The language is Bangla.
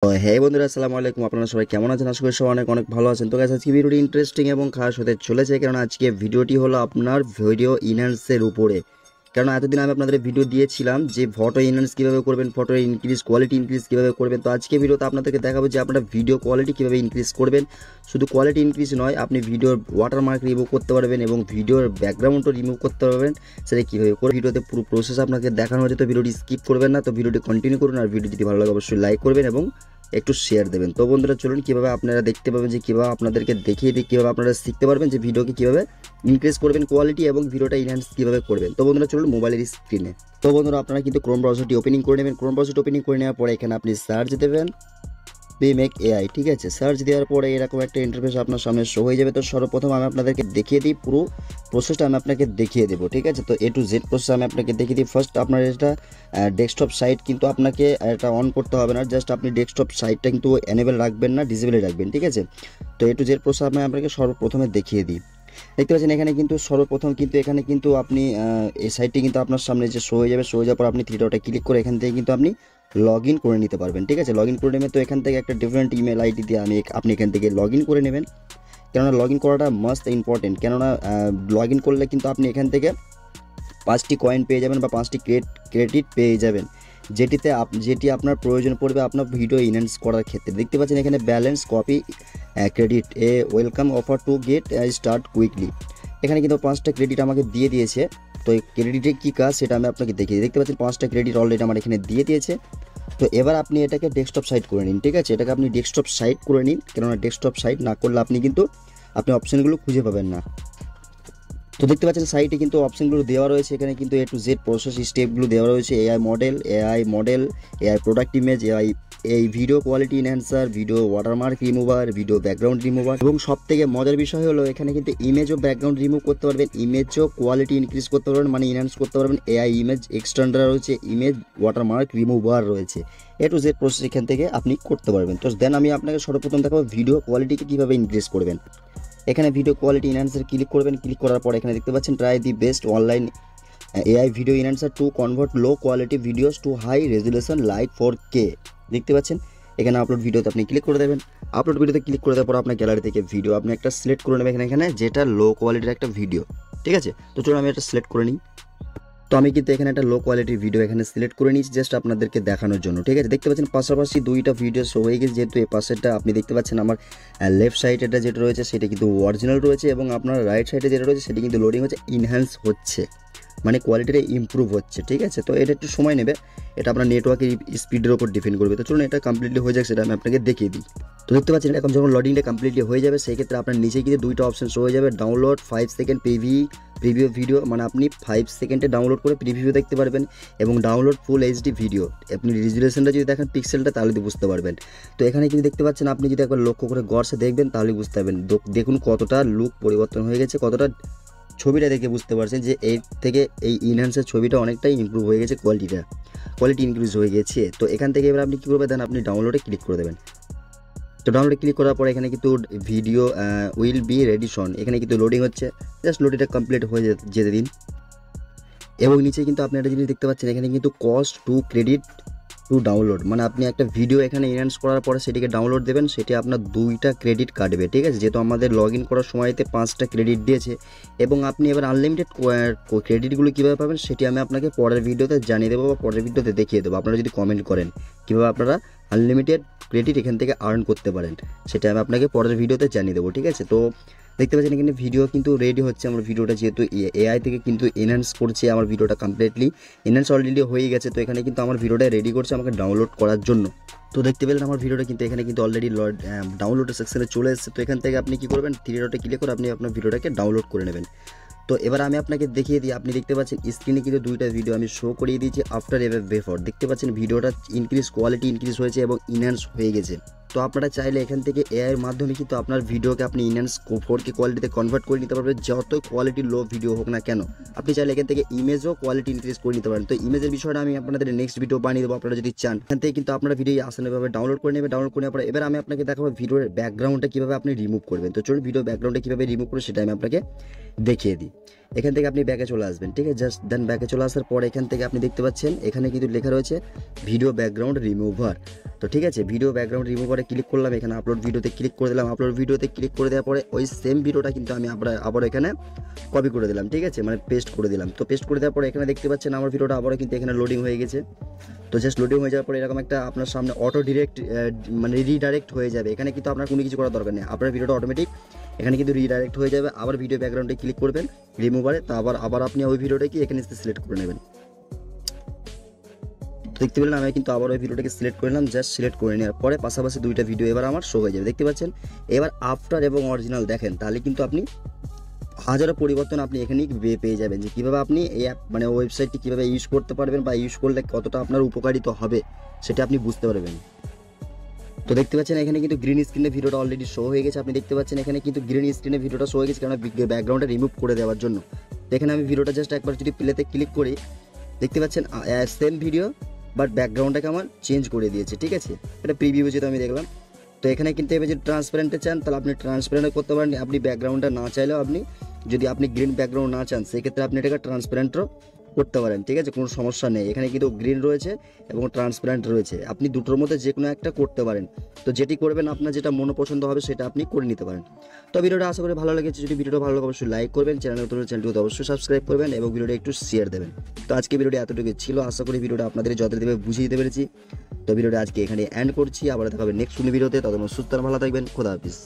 তো হে বন্ধুরা, আসসালামু আলাইকুম। আপনারা সবাই কেমন আছেন? আশা করি সবাই অনেক অনেক ভালো আছেন। তো গাইস, আজকে ভিডিওটি ইন্টারেস্টিং এবং খাস হতে চলেছে, কারণ আজকে ভিডিওটি হলো আপনার ভিডিও ইনহ্যান্সের উপরে। কারণ এতদিন আমি আপনাদের ভিডিও দিয়েছিলাম যে ফটো ইনহ্যান্স কীভাবে করবেন, ফটো ইনক্রিজ কোয়ালিটি ইনক্রিজ কীভাবে করবেন। তো আজকে ভিডিওতে আপনাদেরকে দেখাবো যে আপনারা ভিডিও কোয়ালিটি কীভাবে ইনক্রিজ করবেন। শুধু কোয়ালিটি ইনক্রিজ নয়, আপনি ভিডিওর ওয়াটারমার্ক রিমুভ করতে পারবেন এবং ভিডিওর ব্যাকগ্রাউন্ডও রিমুভ করতে পারবেন। সেটা কীভাবে করে ভিডিওতে পুরো প্রসেস আপনাকে দেখানো হয়েছে। তো ভিডিওটি স্কিপ করবেন না, তো ভিডিওটি কন্টিনিউ করুন। আর ভিডিও যদি ভালো লাগে অবশ্যই লাইক করবেন এবং একটু শেয়ার দেবেন। তো বন্ধুরা, চলুন কীভাবে আপনারা দেখতে পাবেন, যে কীভাবে আপনাদেরকে দেখিয়ে দিই কীভাবে আপনারা শিখতে পারবেন যে ভিডিওকে কীভাবে ইনক্রিজ করবেন কোয়ালিটি এবং ভিডিওটা ইনহ্যান্স কীভাবে করবেন। তো বন্ধুরা, চলুন মোবাইলের স্ক্রিনে। তো বন্ধুরা, আপনারা কিন্তু ক্রোম ব্রাউজারটি ওপেনিং করে নেবেন। ক্রোম ব্রাউজারটি ওপেনিং করে নেওয়ার পরে এখানে আপনি সার্চ দেবেন ভিমেক এআই। ঠিক আছে, সার্চ দেওয়ার পরে এরকম একটা ইন্টারফেস আপনার সামনে শো হয়ে যাবে। তো সর্বপ্রথম আমি আপনাদেরকে দেখিয়ে দিই, পুরো প্রসেসটা আমি আপনাকে দেখিয়ে দেবো। ঠিক আছে, তো A to Z প্রসেস আমি আপনাকে দেখিয়ে দিই। ফার্স্ট আপনার এটা ডেস্কটপ সাইট, কিন্তু আপনাকে এটা অন করতে হবে না, জাস্ট আপনি ডেস্কটপ সাইটটা কিন্তু এনেবেল রাখবেন না, ডিসেবলে রাখবেন। ঠিক আছে, তো A to Z প্রসেস আমি আপনাকে সর্বপ্রথমে দেখিয়ে দিই। দেখতে পাচ্ছেন এখানে কিন্তু সর্বপ্রথম কিন্তু এখানে কিন্তু আপনি এই সাইটটি কিন্তু আপনার সামনে যে শো হয়ে যাবে। শো হয়ে যাওয়ার পর আপনি থ্রি ডটে ক্লিক করে এখান থেকে কিন্তু আপনি লগ ইন করে নিতে পারবেন। ঠিক আছে, লগ ইন করে নেবেন। তো এখান থেকে একটা ডিফারেন্ট ইমেল আইডি দিয়ে আপনি এখান থেকে লগ ইন করে নেবেন। কেননা লগ ইন করাটা মাস্ট ইম্পর্টেন্ট, কেননা লগ ইন করলে কিন্তু আপনি এখান থেকে 5টি কয়েন পেয়ে যাবেন বা 5টি ক্রেডিট পেয়ে যাবেন, যেটি আপনার প্রয়োজন পড়বে আপনার ভিডিও ইনহ্যান্স করার ক্ষেত্রে। দেখতে পাচ্ছেন এখানে balance copy credit A welcome offer to get start quickly. এখানে কিন্তু 5টা ক্রেডিট আমাকে দিয়ে দিয়েছে। তো এই ক্রেডিটের কী কাজ সেটা আমি আপনাকে দেখিয়ে। দেখতে পাচ্ছেন 5টা ক্রেডিট অলরেডি আমার এখানে দিয়ে দিয়েছে। তো এবার আপনি এটাকে ডেস্কটপ সাইট করে নিন। ঠিক আছে, এটাকে আপনি ডেস্কটপ সাইট করে নিন, কেননা ডেস্কটপ সাইট না করলে আপনি অপশানগুলো খুঁজে পাবেন না। তো দেখতে পাচ্ছেন সাইটে কিন্তু অপশনগুলো দেওয়া রয়েছে, এখানে কিন্তু A to Z প্রসেস স্টেপগুলো দেওয়া রয়েছে। AI model, AI product image, এই video quality enhancer, video watermark remover, video background remover, এবং সব থেকে মজার বিষয় হলো এখানে কিন্তু ইমেজও ব্যাকগ্রাউন্ড রিমুভ করতে পারবেন, ইমেজও কোয়ালিটি ইনক্রিজ করতে পারবেন, মানে ইনহ্যান্স করতে পারবেন। এআই ইমেজ এক্সটেন্ডার রয়েছে, ইমেজ ওয়াটারমার্ক রিমুভার রয়েছে। A to Z প্রসেস এখান থেকে আপনি করতে পারবেন। তো দেন আমি আপনাকে সর্বপ্রথম দেখাবো ভিডিও কোয়ালিটিকে কীভাবে ইনক্রিজ করবেন। এখানে ভিডিও কোয়ালিটি এনহ্যান্সার ক্লিক করবেন। ক্লিক করার পর এখানে দেখতে পাচ্ছেন try the best online AI video enhancer to convert low quality videos to high resolution like 4K। দেখতে পাচ্ছেন এখানে আপলোড ভিডিওতে আপনি ক্লিক করে দেবেন। আপলোড ভিডিওতে ক্লিক করে দেওয়ার পর আপনার গ্যালারি থেকে ভিডিও আপনি একটা সিলেক্ট করে নেবেন এখানে যেটা লো কোয়ালিটির একটা ভিডিও। ঠিক আছে, তো চলুন আমি এটা সিলেক্ট করে নিই। তো আমি কিন্তু এখানে একটা লো কোয়ালিটির ভিডিও এখানে সিলেক্ট করে নিয়েছি জাস্ট আপনাদেরকে দেখানোর জন্য। ঠিক আছে, দেখতে পাচ্ছেন পাশাপাশি দুইটা ভিডিও শো হয়ে গেছে, যেহেতু এই পাশেরটা আপনি দেখতে পাচ্ছেন আমার লেফট সাইডেটা যেটা রয়েছে সেটা কিন্তু অরিজিনাল রয়েছে, এবং আপনার রাইট সাইডে যেটা রয়েছে সেটা কিন্তু লোডিং হচ্ছে, ইনহ্যান্স হচ্ছে, মানে কোয়ালিটিটা ইমপ্রুভ হচ্ছে। ঠিক আছে, তো এটা একটু সময় নেবে, এটা আপনার নেটওয়ার্কের স্পিডের উপর ডিপেন্ড করবে। তো চলুন এটা কমপ্লিটলি হয়ে যাক, সেটা আমি আপনাকে দেখিয়ে দিই। তো দেখতে পাচ্ছেন এখন যখন লোডিংটা কমপ্লিটলি হয়ে যাবে, সেই ক্ষেত্রে আপনার নিচে কিন্তু দুইটা অপশন শো হয়ে যাবে, ডাউনলোড 5 সেকেন্ড প্রিভিউ ভিডিও, মানে আপনি 5 সেকেন্ডে ডাউনলোড করে প্রিভিউ দেখতে পারবেন, এবং ডাউনলোড ফুল এইচডি ভিডিও। আপনি রেজুলেশনটা যদি দেখেন পিক্সেলটা, তাহলে বুঝতে পারবেন। তো এখানে কিন্তু দেখতে পাচ্ছেন, আপনি যদি একবার লক্ষ্য করে গড়সে দেখবেন তাহলে বুঝতে পারবেন। দেখুন কতটা লুক পরিবর্তন হয়ে গেছে, কতটা ছবিটা দেখে বুঝতে পারছেন যে এর থেকে এই ইনহ্যান্সের ছবিটা অনেকটাই ইমপ্রুভ হয়ে গেছে, কোয়ালিটি ইনক্রিজ হয়ে গেছে। তো এখান থেকে এবার আপনি কী করবেন, দেন আপনি ডাউনলোডে ক্লিক করে দেবেন। তো ডাউনলোডে ক্লিক করার পর এখানে কিন্তু ভিডিও উইল বি রেডিশন, এখানে কিন্তু লোডিং হচ্ছে, জাস্ট লোডিংটা কমপ্লিট হয়ে যেতে দিন। এবং নিচে কিন্তু আপনি একটা জিনিস দেখতে পাচ্ছেন, এখানে কিন্তু cost to credit to download, মানে আপনি একটা ভিডিও এখানে এনহ্যান্স করার পরে সেটিকে ডাউনলোড দেবেন, সেটি আপনার 2টা ক্রেডিট কাটবে। ঠিক আছে, যেহেতু আমাদের লগ ইন করার সময়তে 5টা ক্রেডিট দিয়েছে, এবং আপনি এবার আনলিমিটেড ক্রেডিটগুলো কীভাবে পাবেন সেটি আমি আপনাকে পরের ভিডিওতে জানিয়ে দেবো বা পরের ভিডিওতে দেখিয়ে দেবো। আপনারা যদি কমেন্ট করেন কীভাবে আপনারা আনলিমিটেড ক্রেডিট এখান থেকে আর্ন করতে পারেন, সেটা আমি আপনাকে পরের ভিডিওতে জানিয়ে দেবো। ঠিক আছে, তো দেখতে পাচ্ছেন এখানে ভিডিও কিন্তু রেডি হচ্ছে। আমার ভিডিওটা যেহেতু এআই থেকে কিন্তু এনহ্যান্স করছে, আমার ভিডিওটা কমপ্লিটলি এনহ্যান্স অলরেডি হয়ে গেছে। তো এখানে কিন্তু আমার ভিডিওটা রেডি করছে আমাকে ডাউনলোড করার জন্য। তো দেখতে পেলেন আমার ভিডিওটা কিন্তু এখানে কিন্তু অলরেডি ডাউনলোডের সেকশনে চলে এসেছে। তো এখান থেকে আপনি কী করবেন, থ্রি ডটে ক্লিক করে আপনি আপনার ভিডিওটাকে ডাউনলোড করে নেবেন। তো এবার আমি আপনাকে দেখিয়ে দিই, আপনি দেখতে পাচ্ছেন স্ক্রিনে কিন্তু 2টা ভিডিও আমি শো করিয়ে দিয়েছি, আফটার এবং বিফোর। দেখতে পাচ্ছেন ভিডিওটা কোয়ালিটি ইনক্রিজ হয়েছে এবং ইনহ্যান্স হয়ে গেছে। তো আপনারা চাইলে এখান থেকে এআই এর মাধ্যমে কিন্তু আপনার ভিডিওকে আপনি ইনহ্যান্স 4K কোয়ালিটিতে কনভার্ট করে নিতে পারবেন, যত কোয়ালিটি লো ভিডিও হোক না কেন। আপনি চাইলে এখান থেকে ইমেজও কোয়ালিটি ইনক্রিজ করে নিতে পারেন। তো ইমেজের বিষয়টা আমি আপনাদের নেক্সট ভিডিও বানিয়ে দেবো, আপনারা যদি চান। এখান থেকে কিন্তু আপনারা ভিডিও আসানভাবে ডাউনলোড করে নেবেন। ডাউনলোড করে নেওয়ার পরে এবার আমি আপনাকে দেখাবো ভিডিওর ব্যাকগ্রাউন্ডটা কীভাবে আপনি রিমুভ করবেন। তো চলুন ভিডিও ব্যাকগ্রাউন্ডটা কীভাবে রিমুভ করে সেটা আমি আপনাকে দেখিয়ে দিই। এখান থেকে আপনি ব্যাকে চলে আসবেন, ঠিক আছে। জাস্ট দেন ব্যাকে চলে আসার পর এখান থেকে আপনি দেখতে পাচ্ছেন এখানে কিন্তু লেখা রয়েছে ভিডিও ব্যাকগ্রাউন্ড রিমুভার। তো ঠিক আছে, ভিডিও ব্যাকগ্রাউন্ড রিমুভারে ক্লিক করলাম, এখানে আপলোড ভিডিওতে ক্লিক করে দিলাম। আপলোড ভিডিওতে ক্লিক করে দেওয়ার পরে ওই সেম ভিডিওটা কিন্তু আমি আবার এখানে কপি করে দিলাম, ঠিক আছে, মানে পেস্ট করে দিলাম। তো পেস্ট করে দেওয়ার পরে এখানে দেখতে পাচ্ছেন আমার ভিডিওটা আবারও কিন্তু এখানে লোডিং হয়ে গেছে। তো জাস্ট লোডিং হয়ে যাওয়ার পরে এরকম একটা আপনার সামনে অটো ডিরেক্ট মানে রিডাইরেক্ট হয়ে যাবে। এখানে কিন্তু আপনার কোনো কিছু করার দরকার নেই, আপনার ভিডিওটা অটোমেটিক এখানে কিন্তু রিডাইরেক্ট হয়ে যাবে। আবার ভিডিও ব্যাকগ্রাউন্ডে ক্লিক করবেন রিমুভারে, তো আবার আপনি ওই ভিডিওটাকে এখানে সিলেক্ট করে নেবেন। দেখতে পেলেন আমি কিন্তু আবার ওই ভিডিওটাকে সিলেক্ট করে নিলাম। জাস্ট সিলেক্ট করে নেওয়ার পরে পাশাপাশি দুইটা ভিডিও এবার আমার শো হয়ে যাবে, দেখতে পাচ্ছেন। এবার আফটার এবং অরিজিনাল দেখেন, তাহলে কিন্তু আপনি হাজারো পরিবর্তন আপনি এখানেই পেয়ে যাবেন, যে কীভাবে আপনি এই অ্যাপ মানে ওয়েবসাইটটি কীভাবে ইউজ করতে পারবেন বা ইউজ করলে কতটা আপনার উপকারিত হবে সেটা আপনি বুঝতে পারবেন। তো দেখতে পাচ্ছেন এখানে কিন্তু গ্রিন স্ক্রিনে ভিডিওটা অলরেডি শো হয়ে গেছে। আপনি দেখতে পাচ্ছেন এখানে কিন্তু গ্রিন স্ক্রিনে ভিডিওটা শো হয়ে গেছে, কারণ ব্যাকগ্রাউন্ডটা রিমুভ করে দেওয়ার জন্য। তো এখানে আমি ভিডিওটা জাস্ট একবার যদি প্লেতে ক্লিক করি, দেখতে পাচ্ছেন সেম ভিডিও বাট ব্যাকগ্রাউন্ডটাকে আমার চেঞ্জ করে দিয়েছে, ঠিক আছে। এটা প্রিভিউ যেটা আমি দেখলাম। তো এখানে কিন্তু এবার যদি ট্রান্সপারেন্টে চান তাহলে আপনি ট্রান্সপারেন্টও করতে পারেন। আপনি ব্যাকগ্রাউন্ডটা না চাইলেও আপনি যদি আপনি গ্রিন ব্যাকগ্রাউন্ড না চান সেক্ষেত্রে আপনি এটাকে ট্রান্সপারেন্টও করতে পারেন, ঠিক আছে, কোনো সমস্যা নেই। এখানে কিন্তু গ্রিন রয়েছে এবং ট্রান্সপারেন্ট রয়েছে, আপনি দুটোর মধ্যে যে কোনো একটা করতে পারেন। তো যেটি করবেন আপনার যেটা মনোপছন্দ হবে সেটা আপনি করে নিতে পারেন। তো ভিডিওটা আশা করি ভালো লেগেছে। যদি ভিডিওটা ভালো লাগে অবশ্যই লাইক করবেন, চ্যানেলটিকে অবশ্যই সাবস্ক্রাইব করবেন এবং ভিডিওটা একটু শেয়ার দেবেন। তো আজকে ভিডিওটা এতটুকু ছিল, আশা করি ভিডিওটা আপনাদের যতটুকু বুঝিয়ে দিতে পেরেছি। তো ভিডিওটা আজকে এখানে এন্ড করছি, আবার দেখা হবে নেক্সট ভিডিওতে। ততক্ষণ সুস্থ আর ভালো থাকবেন, খোদা হাফেজ।